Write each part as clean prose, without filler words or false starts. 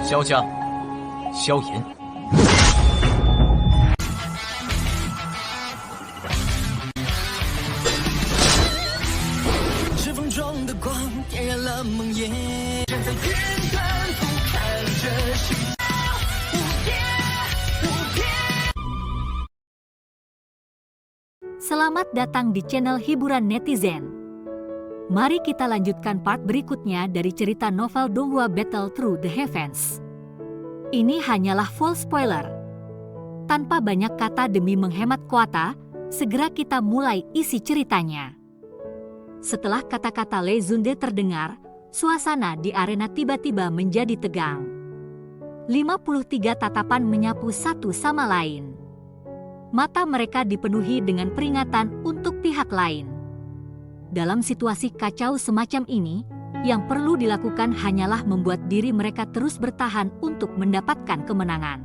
萧家、萧炎。指缝中的光点燃了梦魇，站在天端俯瞰着世界无边无边。 Selamat datang di channel hiburan netizen. Mari kita lanjutkan part berikutnya dari cerita novel Donghua Battle Through the Heavens. Ini hanyalah full spoiler. Tanpa banyak kata demi menghemat kuota, segera kita mulai isi ceritanya. Setelah kata-kata Lei Zunde terdengar, suasana di arena tiba-tiba menjadi tegang. 53 tatapan menyapu satu sama lain. Mata mereka dipenuhi dengan peringatan untuk pihak lain. Dalam situasi kacau semacam ini, yang perlu dilakukan hanyalah membuat diri mereka terus bertahan untuk mendapatkan kemenangan.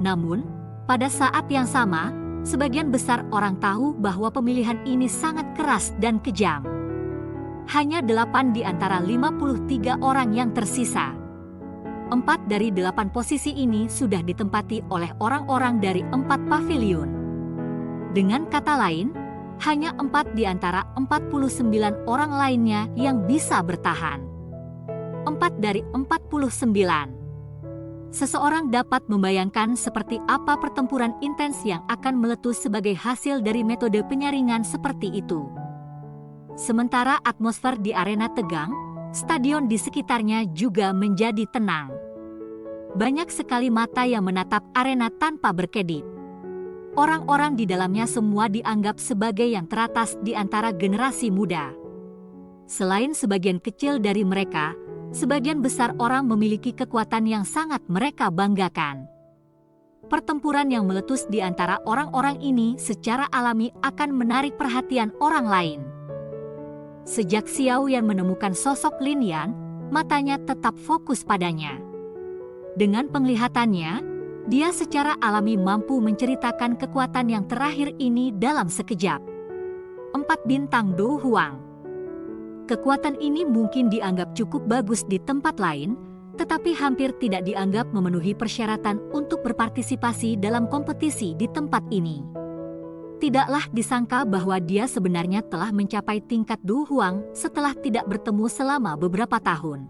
Namun, pada saat yang sama, sebagian besar orang tahu bahwa pemilihan ini sangat keras dan kejam. Hanya 8 di antara 53 orang yang tersisa. 4 dari 8 posisi ini sudah ditempati oleh orang-orang dari 4 pavilion. Dengan kata lain, hanya 4 di antara 49 orang lainnya yang bisa bertahan. 4 dari 49. Seseorang dapat membayangkan seperti apa pertempuran intens yang akan meletus sebagai hasil dari metode penyaringan seperti itu. Sementara atmosfer di arena tegang, stadion di sekitarnya juga menjadi tenang. Banyak sekali mata yang menatap arena tanpa berkedip. Orang-orang di dalamnya semua dianggap sebagai yang teratas di antara generasi muda. Selain sebagian kecil dari mereka, sebagian besar orang memiliki kekuatan yang sangat mereka banggakan. Pertempuran yang meletus di antara orang-orang ini secara alami akan menarik perhatian orang lain. Sejak Xiao Yan menemukan sosok Lin Yan, matanya tetap fokus padanya. Dengan penglihatannya, dia secara alami mampu menceritakan kekuatan yang terakhir ini dalam sekejap. 4 bintang Do Huang. Kekuatan ini mungkin dianggap cukup bagus di tempat lain, tetapi hampir tidak dianggap memenuhi persyaratan untuk berpartisipasi dalam kompetisi di tempat ini. Tidaklah disangka bahwa dia sebenarnya telah mencapai tingkat Do Huang setelah tidak bertemu selama beberapa tahun.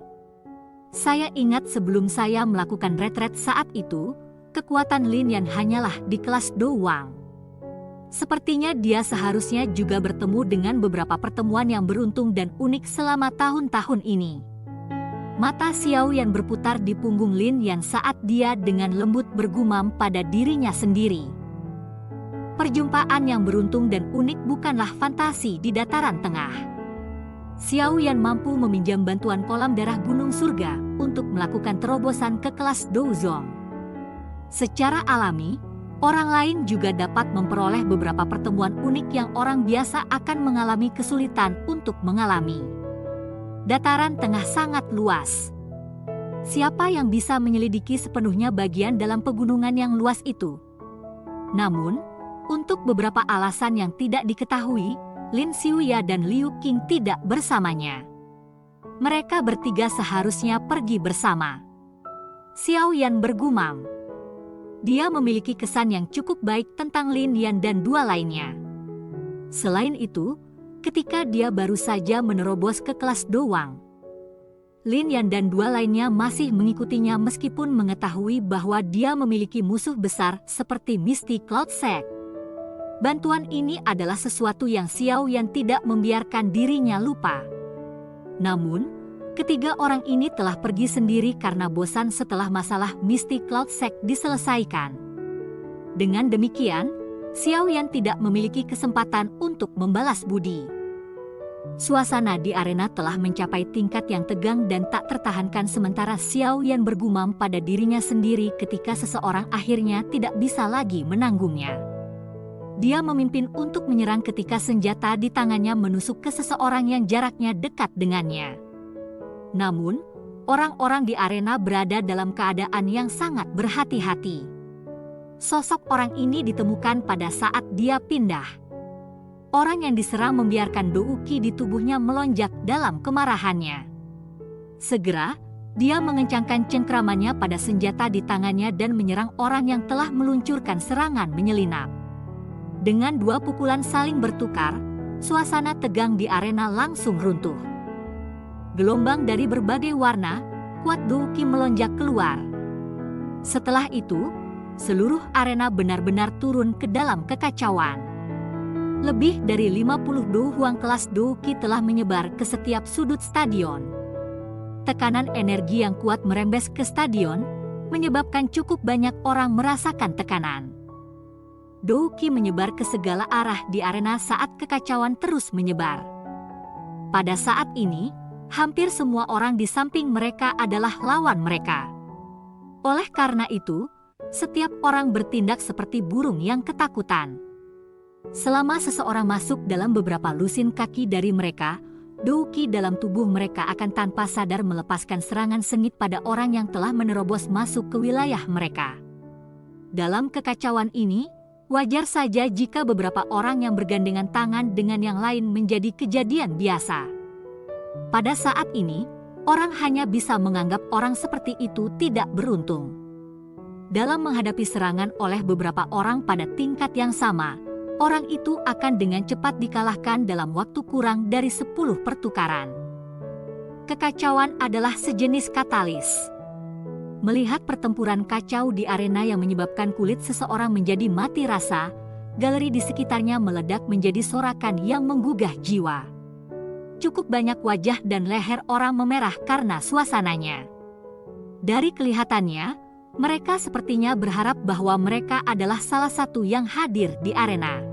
Saya ingat sebelum saya melakukan retret saat itu, kekuatan Lin Yan hanyalah di kelas Do Wang. Sepertinya dia seharusnya juga bertemu dengan beberapa pertemuan yang beruntung dan unik selama tahun-tahun ini. Mata Xiao Yan berputar di punggung Lin Yan saat dia dengan lembut bergumam pada dirinya sendiri. Perjumpaan yang beruntung dan unik bukanlah fantasi di dataran tengah. Xiao Yan mampu meminjam bantuan kolam darah Gunung Surga untuk melakukan terobosan ke kelas Do Zong. Secara alami, orang lain juga dapat memperoleh beberapa pertemuan unik yang orang biasa akan mengalami kesulitan untuk mengalami. Dataran tengah sangat luas. Siapa yang bisa menyelidiki sepenuhnya bagian dalam pegunungan yang luas itu? Namun, untuk beberapa alasan yang tidak diketahui, Lin Xiuya dan Liu Qing tidak bersamanya. Mereka bertiga seharusnya pergi bersama. Xiao Yan bergumam. Dia memiliki kesan yang cukup baik tentang Lin Yan dan dua lainnya. Selain itu, ketika dia baru saja menerobos ke kelas Do Wang, Lin Yan dan dua lainnya masih mengikutinya meskipun mengetahui bahwa dia memiliki musuh besar seperti Misty Cloud Sect. Bantuan ini adalah sesuatu yang Xiao Yan tidak membiarkan dirinya lupa. Namun, ketiga orang ini telah pergi sendiri karena bosan setelah masalah Misty Cloud Sect diselesaikan. Dengan demikian, Xiao Yan tidak memiliki kesempatan untuk membalas budi. Suasana di arena telah mencapai tingkat yang tegang dan tak tertahankan sementara Xiao Yan bergumam pada dirinya sendiri ketika seseorang akhirnya tidak bisa lagi menanggungnya. Dia memimpin untuk menyerang ketika senjata di tangannya menusuk ke seseorang yang jaraknya dekat dengannya. Namun, orang-orang di arena berada dalam keadaan yang sangat berhati-hati. Sosok orang ini ditemukan pada saat dia pindah. Orang yang diserang membiarkan Douki di tubuhnya melonjak dalam kemarahannya. Segera, Dia mengencangkan cengkramannya pada senjata di tangannya dan menyerang orang yang telah meluncurkan serangan menyelinap. Dengan dua pukulan saling bertukar, suasana tegang di arena langsung runtuh. Gelombang dari berbagai warna, kuat Douki melonjak keluar. Setelah itu, seluruh arena benar-benar turun ke dalam kekacauan. Lebih dari 50 Do Hwang kelas Douki telah menyebar ke setiap sudut stadion. Tekanan energi yang kuat merembes ke stadion, menyebabkan cukup banyak orang merasakan tekanan. Douki menyebar ke segala arah di arena saat kekacauan terus menyebar. Pada saat ini, hampir semua orang di samping mereka adalah lawan mereka. Oleh karena itu, setiap orang bertindak seperti burung yang ketakutan. Selama seseorang masuk dalam beberapa lusin kaki dari mereka, Douki dalam tubuh mereka akan tanpa sadar melepaskan serangan sengit pada orang yang telah menerobos masuk ke wilayah mereka. Dalam kekacauan ini, wajar saja jika beberapa orang yang bergandengan tangan dengan yang lain menjadi kejadian biasa. Pada saat ini, orang hanya bisa menganggap orang seperti itu tidak beruntung. Dalam menghadapi serangan oleh beberapa orang pada tingkat yang sama, orang itu akan dengan cepat dikalahkan dalam waktu kurang dari 10 pertukaran. Kekacauan adalah sejenis katalis. Melihat pertempuran kacau di arena yang menyebabkan kulit seseorang menjadi mati rasa, galeri di sekitarnya meledak menjadi sorakan yang menggugah jiwa. Cukup banyak wajah dan leher orang memerah karena suasananya. Dari kelihatannya, mereka sepertinya berharap bahwa mereka adalah salah satu yang hadir di arena.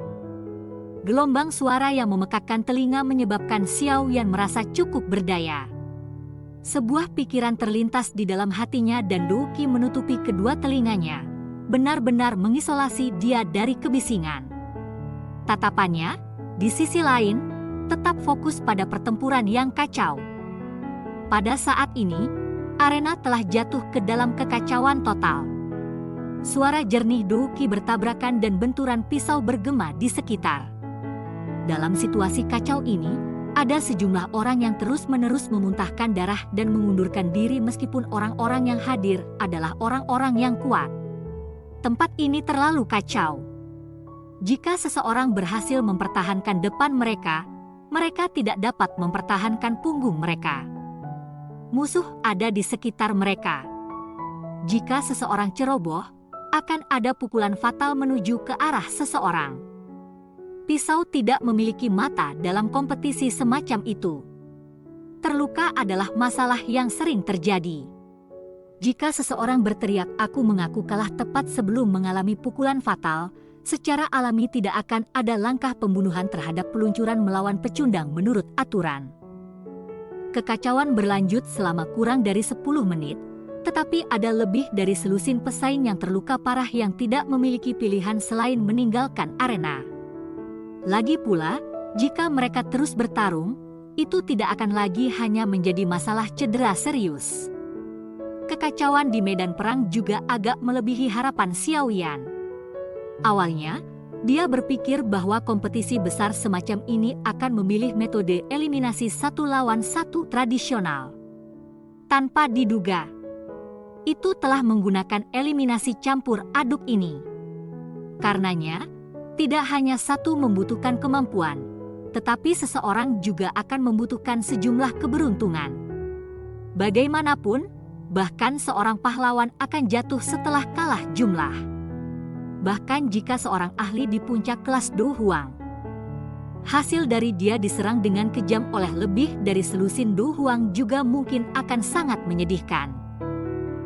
Gelombang suara yang memekakkan telinga menyebabkan Xiao Yan merasa cukup berdaya. Sebuah pikiran terlintas di dalam hatinya dan Douki menutupi kedua telinganya, benar-benar mengisolasi dia dari kebisingan. Tatapannya, di sisi lain, tetap fokus pada pertempuran yang kacau. Pada saat ini, arena telah jatuh ke dalam kekacauan total. Suara jernih Douki bertabrakan dan benturan pisau bergema di sekitar. Dalam situasi kacau ini, ada sejumlah orang yang terus-menerus memuntahkan darah dan mengundurkan diri meskipun orang-orang yang hadir adalah orang-orang yang kuat. Tempat ini terlalu kacau. Jika seseorang berhasil mempertahankan depan mereka, mereka tidak dapat mempertahankan punggung mereka. Musuh ada di sekitar mereka. Jika seseorang ceroboh, akan ada pukulan fatal menuju ke arah seseorang. Pisau tidak memiliki mata dalam kompetisi semacam itu. Terluka adalah masalah yang sering terjadi. Jika seseorang berteriak "aku mengaku kalah" tepat sebelum mengalami pukulan fatal, secara alami tidak akan ada langkah pembunuhan terhadap peluncuran melawan pecundang menurut aturan. Kekacauan berlanjut selama kurang dari 10 menit, tetapi ada lebih dari selusin pesaing yang terluka parah yang tidak memiliki pilihan selain meninggalkan arena. Lagi pula, jika mereka terus bertarung, itu tidak akan lagi hanya menjadi masalah cedera serius. Kekacauan di medan perang juga agak melebihi harapan Xiao Yan. Awalnya, dia berpikir bahwa kompetisi besar semacam ini akan memilih metode eliminasi 1 lawan 1 tradisional. Tanpa diduga, itu telah menggunakan eliminasi campur aduk ini. Karenanya, tidak hanya satu membutuhkan kemampuan, tetapi seseorang juga akan membutuhkan sejumlah keberuntungan. Bagaimanapun, bahkan seorang pahlawan akan jatuh setelah kalah jumlah. Bahkan jika seorang ahli di puncak kelas Do Hwang, hasil dari dia diserang dengan kejam oleh lebih dari selusin Do Hwang juga mungkin akan sangat menyedihkan.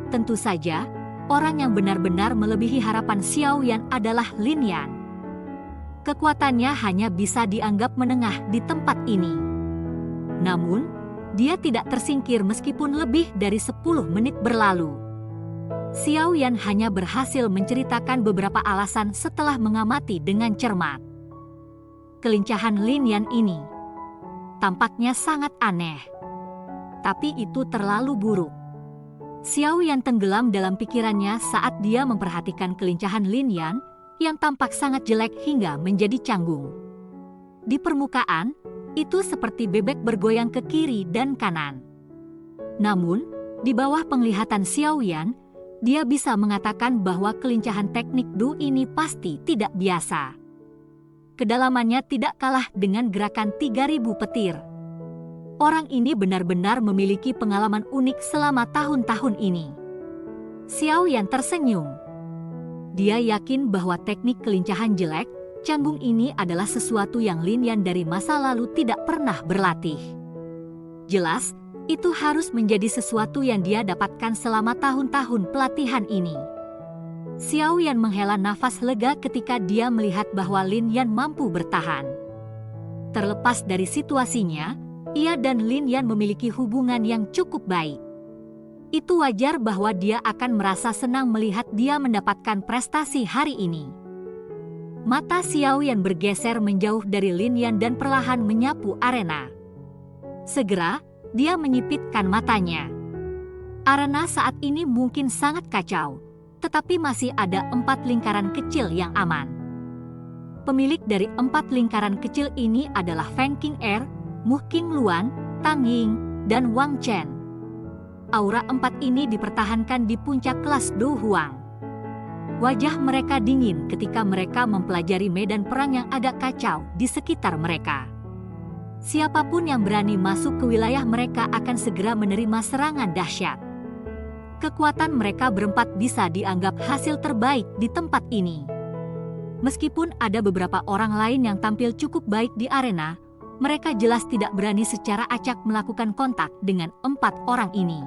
Tentu saja, orang yang benar-benar melebihi harapan Xiao Yan adalah Lin Yan. Kekuatannya hanya bisa dianggap menengah di tempat ini. Namun, dia tidak tersingkir meskipun lebih dari 10 menit berlalu. Xiao Yan hanya berhasil menceritakan beberapa alasan setelah mengamati dengan cermat. Kelincahan Lin Yan ini tampaknya sangat aneh, tapi itu terlalu buruk. Xiao Yan tenggelam dalam pikirannya saat dia memperhatikan kelincahan Lin Yan yang tampak sangat jelek hingga menjadi canggung. Di permukaan, itu seperti bebek bergoyang ke kiri dan kanan. Namun, Di bawah penglihatan Xiao Yan, dia bisa mengatakan bahwa kelincahan teknik Du ini pasti tidak biasa. Kedalamannya tidak kalah dengan gerakan 3000 petir. Orang ini benar-benar memiliki pengalaman unik selama tahun-tahun ini. Xiao Yan tersenyum. Dia yakin bahwa teknik kelincahan jelek, canggung ini adalah sesuatu yang Lin Yan dari masa lalu tidak pernah berlatih. Jelas, itu harus menjadi sesuatu yang dia dapatkan selama tahun-tahun pelatihan ini. Xiao Yan menghela nafas lega ketika dia melihat bahwa Lin Yan mampu bertahan. Terlepas dari situasinya, ia dan Lin Yan memiliki hubungan yang cukup baik. Itu wajar bahwa dia akan merasa senang melihat dia mendapatkan prestasi hari ini. Mata Xiao Yan bergeser menjauh dari Lin Yan dan perlahan menyapu arena. Segera, dia menyipitkan matanya. Arena saat ini mungkin sangat kacau, tetapi masih ada 4 lingkaran kecil yang aman. Pemilik dari 4 lingkaran kecil ini adalah Feng Qing'er, Mu Qingluan, Tang Ying, dan Wang Chen. Aura 4 ini dipertahankan di puncak kelas Do Huang. Wajah mereka dingin ketika mereka mempelajari medan perang yang agak kacau di sekitar mereka. Siapapun yang berani masuk ke wilayah mereka akan segera menerima serangan dahsyat. Kekuatan mereka berempat bisa dianggap hasil terbaik di tempat ini. Meskipun ada beberapa orang lain yang tampil cukup baik di arena, mereka jelas tidak berani secara acak melakukan kontak dengan 4 orang ini.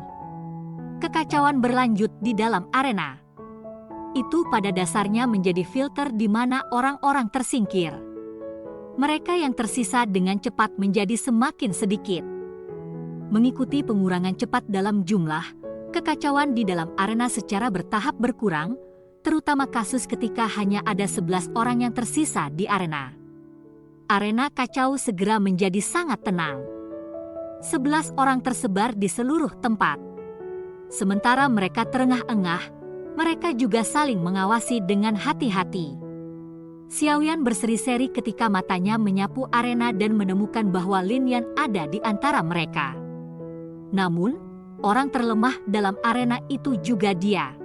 Kekacauan berlanjut di dalam arena. Itu pada dasarnya menjadi filter di mana orang-orang tersingkir. Mereka yang tersisa dengan cepat menjadi semakin sedikit. Mengikuti pengurangan cepat dalam jumlah, kekacauan di dalam arena secara bertahap berkurang, terutama kasus ketika hanya ada 11 orang yang tersisa di arena. Arena kacau segera menjadi sangat tenang. 11 orang tersebar di seluruh tempat. Sementara mereka terengah-engah, mereka juga saling mengawasi dengan hati-hati. Xiao Yan berseri-seri ketika matanya menyapu arena dan menemukan bahwa Lin Yan ada di antara mereka. Namun, orang terlemah dalam arena itu juga dia.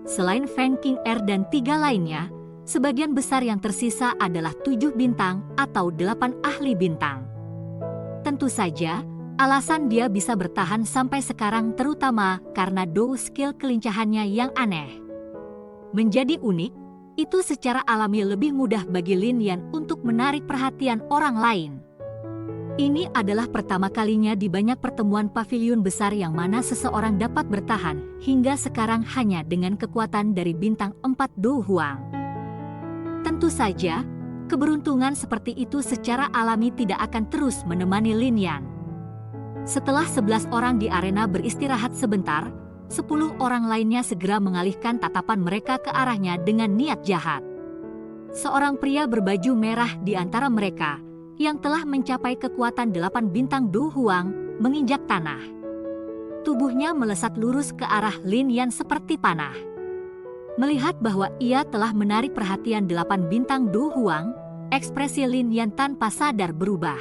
Selain Feng Qing'er dan 3 lainnya, sebagian besar yang tersisa adalah 7 bintang atau 8 ahli bintang. Tentu saja, alasan dia bisa bertahan sampai sekarang terutama karena Do skill kelincahannya yang aneh. Menjadi unik, itu secara alami lebih mudah bagi Lin Yan untuk menarik perhatian orang lain. Ini adalah pertama kalinya di banyak pertemuan paviliun besar yang mana seseorang dapat bertahan hingga sekarang hanya dengan kekuatan dari bintang 4 Do Huang. Tentu saja, keberuntungan seperti itu secara alami tidak akan terus menemani Lin Yan. Setelah 11 orang di arena beristirahat sebentar, 10 orang lainnya segera mengalihkan tatapan mereka ke arahnya dengan niat jahat. Seorang pria berbaju merah di antara mereka, yang telah mencapai kekuatan 8 bintang Do Huang, menginjak tanah. Tubuhnya melesat lurus ke arah Lin Yan seperti panah. Melihat bahwa ia telah menarik perhatian 8 bintang Do Huang, ekspresi Lin Yan tanpa sadar berubah.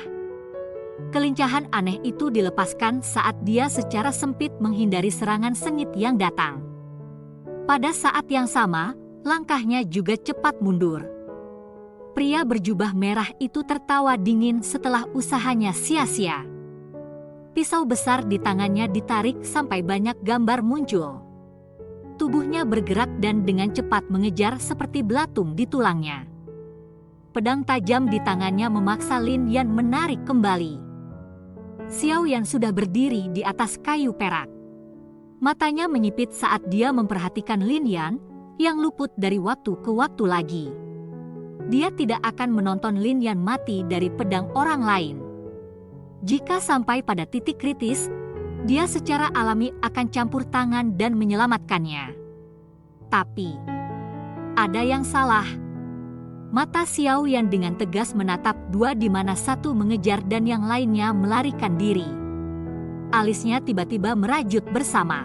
Kelincahan aneh itu dilepaskan saat dia secara sempit menghindari serangan sengit yang datang. Pada saat yang sama, langkahnya juga cepat mundur. Pria berjubah merah itu tertawa dingin setelah usahanya sia-sia. Pisau besar di tangannya ditarik sampai banyak gambar muncul. Tubuhnya bergerak dan dengan cepat mengejar seperti belatung di tulangnya. Pedang tajam di tangannya memaksa Lin Yan menarik kembali. Xiao Yan sudah berdiri di atas kayu perak. Matanya menyipit saat dia memperhatikan Lin Yan, yang luput dari waktu ke waktu lagi. Dia tidak akan menonton Lin Yan mati dari pedang orang lain. Jika sampai pada titik kritis, dia secara alami akan campur tangan dan menyelamatkannya. Tapi, ada yang salah. Mata Xiao Yan dengan tegas menatap 2 di mana satu mengejar dan yang lainnya melarikan diri. Alisnya tiba-tiba merajut bersama.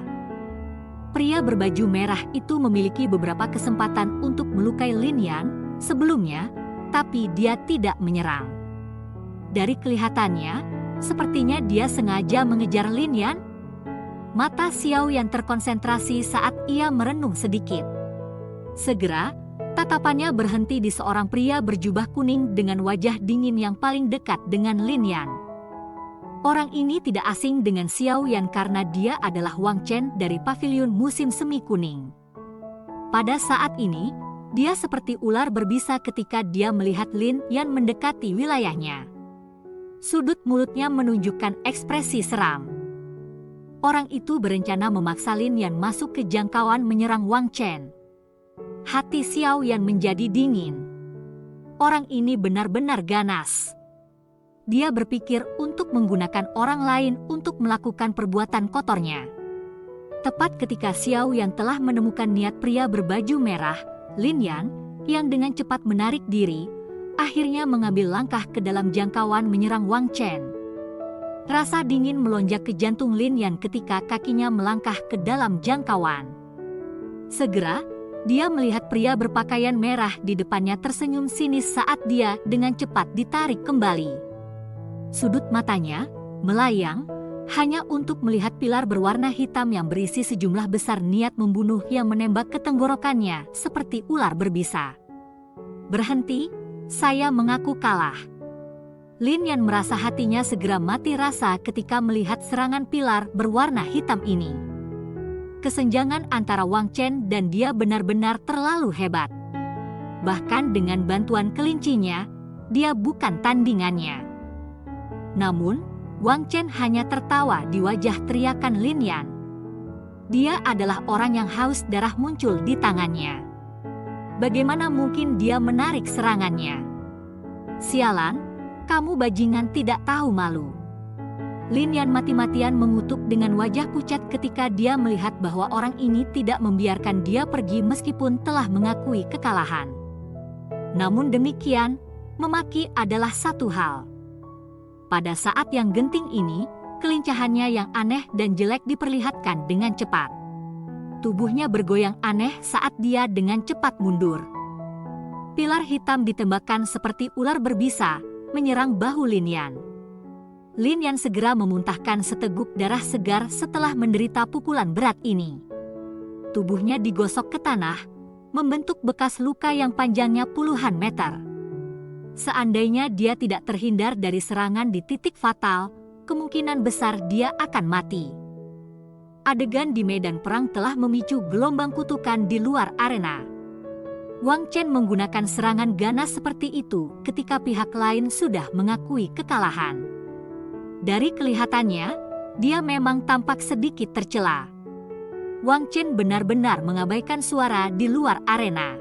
Pria berbaju merah itu memiliki beberapa kesempatan untuk melukai Lin Yan sebelumnya, tapi dia tidak menyerang. Dari kelihatannya, sepertinya dia sengaja mengejar Lin Yan. Mata Xiao Yan terkonsentrasi saat ia merenung sedikit. Segera, tatapannya berhenti di seorang pria berjubah kuning dengan wajah dingin yang paling dekat dengan Lin Yan. Orang ini tidak asing dengan Xiao Yan karena dia adalah Wang Chen dari Paviliun Musim Semi Kuning. Pada saat ini, dia seperti ular berbisa ketika dia melihat Lin Yan mendekati wilayahnya. Sudut mulutnya menunjukkan ekspresi seram. Orang itu berencana memaksa Lin Yan masuk ke jangkauan menyerang Wang Chen. Hati Xiao Yan menjadi dingin. Orang ini benar-benar ganas. Dia berpikir untuk menggunakan orang lain untuk melakukan perbuatan kotornya. Tepat ketika Xiao Yan telah menemukan niat pria berbaju merah, Lin Yan, yang dengan cepat menarik diri, akhirnya mengambil langkah ke dalam jangkauan menyerang Wang Chen. Rasa dingin melonjak ke jantung Lin Yan ketika kakinya melangkah ke dalam jangkauan. Segera, dia melihat pria berpakaian merah di depannya tersenyum sinis saat dia dengan cepat ditarik kembali. Sudut matanya melayang hanya untuk melihat pilar berwarna hitam yang berisi sejumlah besar niat membunuh yang menembak ke tenggorokannya seperti ular berbisa. Berhenti, saya mengaku kalah. Lin Yan merasa hatinya segera mati rasa ketika melihat serangan pilar berwarna hitam ini. Kesenjangan antara Wang Chen dan dia benar-benar terlalu hebat. Bahkan dengan bantuan kelincinya, dia bukan tandingannya. Namun, Wang Chen hanya tertawa di wajah teriakan Lin Yan. Dia adalah orang yang haus darah muncul di tangannya. Bagaimana mungkin dia menarik serangannya? Sialan, kamu bajingan tidak tahu malu. Lin Yan mati-matian mengutuk dengan wajah pucat ketika dia melihat bahwa orang ini tidak membiarkan dia pergi meskipun telah mengakui kekalahan. Namun demikian, memaki adalah satu hal. Pada saat yang genting ini, kelincahannya yang aneh dan jelek diperlihatkan dengan cepat. Tubuhnya bergoyang aneh saat dia dengan cepat mundur. Pilar hitam ditembakkan seperti ular berbisa, menyerang bahu Lin Yan. Lin Yan segera memuntahkan seteguk darah segar setelah menderita pukulan berat ini. Tubuhnya digosok ke tanah, membentuk bekas luka yang panjangnya puluhan meter. Seandainya dia tidak terhindar dari serangan di titik fatal, kemungkinan besar dia akan mati. Adegan di medan perang telah memicu gelombang kutukan di luar arena. Wang Chen menggunakan serangan ganas seperti itu ketika pihak lain sudah mengakui kekalahan. Dari kelihatannya, dia memang tampak sedikit tercela. Wang Chen benar-benar mengabaikan suara di luar arena.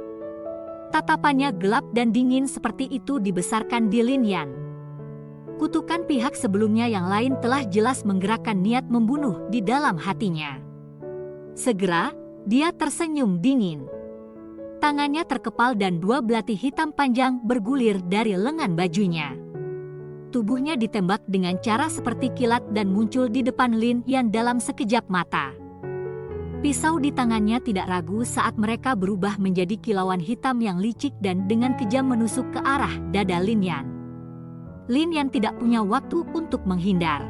Tatapannya gelap dan dingin seperti itu dibesarkan di Lin Yan. Kutukan pihak sebelumnya yang lain telah jelas menggerakkan niat membunuh di dalam hatinya. Segera, dia tersenyum dingin. Tangannya terkepal dan dua belati hitam panjang bergulir dari lengan bajunya. Tubuhnya ditembak dengan cara seperti kilat dan muncul di depan Lin Yan dalam sekejap mata. Pisau di tangannya tidak ragu saat mereka berubah menjadi kilauan hitam yang licik dan dengan kejam menusuk ke arah dada Lin Yan. Lin Yan tidak punya waktu untuk menghindar.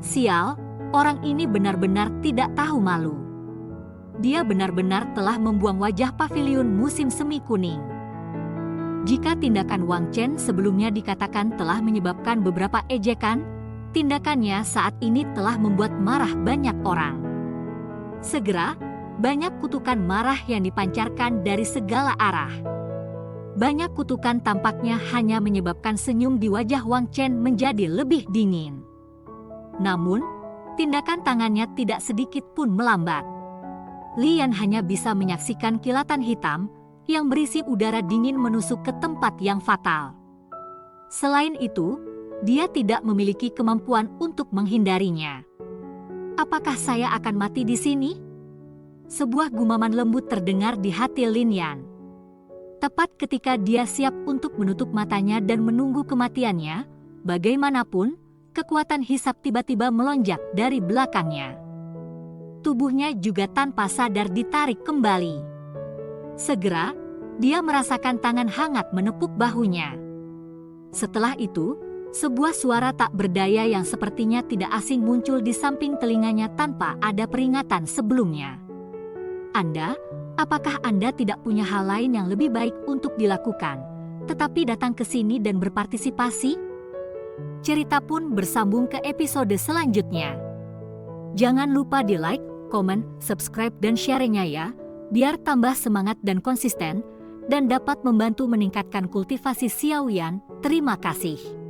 Sial, orang ini benar-benar tidak tahu malu. Dia benar-benar telah membuang wajah Paviliun Musim Semi Kuning. Jika tindakan Wang Chen sebelumnya dikatakan telah menyebabkan beberapa ejekan, tindakannya saat ini telah membuat marah banyak orang. Segera, banyak kutukan marah yang dipancarkan dari segala arah. Banyak kutukan tampaknya hanya menyebabkan senyum di wajah Wang Chen menjadi lebih dingin. Namun, tindakan tangannya tidak sedikit pun melambat. Li Yan hanya bisa menyaksikan kilatan hitam yang berisi udara dingin menusuk ke tempat yang fatal. Selain itu, dia tidak memiliki kemampuan untuk menghindarinya. Apakah saya akan mati di sini? Sebuah gumaman lembut terdengar di hati Lin Yan. Tepat ketika dia siap untuk menutup matanya dan menunggu kematiannya, bagaimanapun, kekuatan hisap tiba-tiba melonjak dari belakangnya. Tubuhnya juga tanpa sadar ditarik kembali. Segera, dia merasakan tangan hangat menepuk bahunya. Setelah itu, Sebuah suara tak berdaya yang sepertinya tidak asing muncul di samping telinganya tanpa ada peringatan sebelumnya. Anda, apakah Anda tidak punya hal lain yang lebih baik untuk dilakukan, tetapi datang ke sini dan berpartisipasi? Cerita pun bersambung ke episode selanjutnya. Jangan lupa di like, komen, subscribe dan share-nya ya, biar tambah semangat dan konsisten, dan dapat membantu meningkatkan kultivasi Xiaoyan. Terima kasih.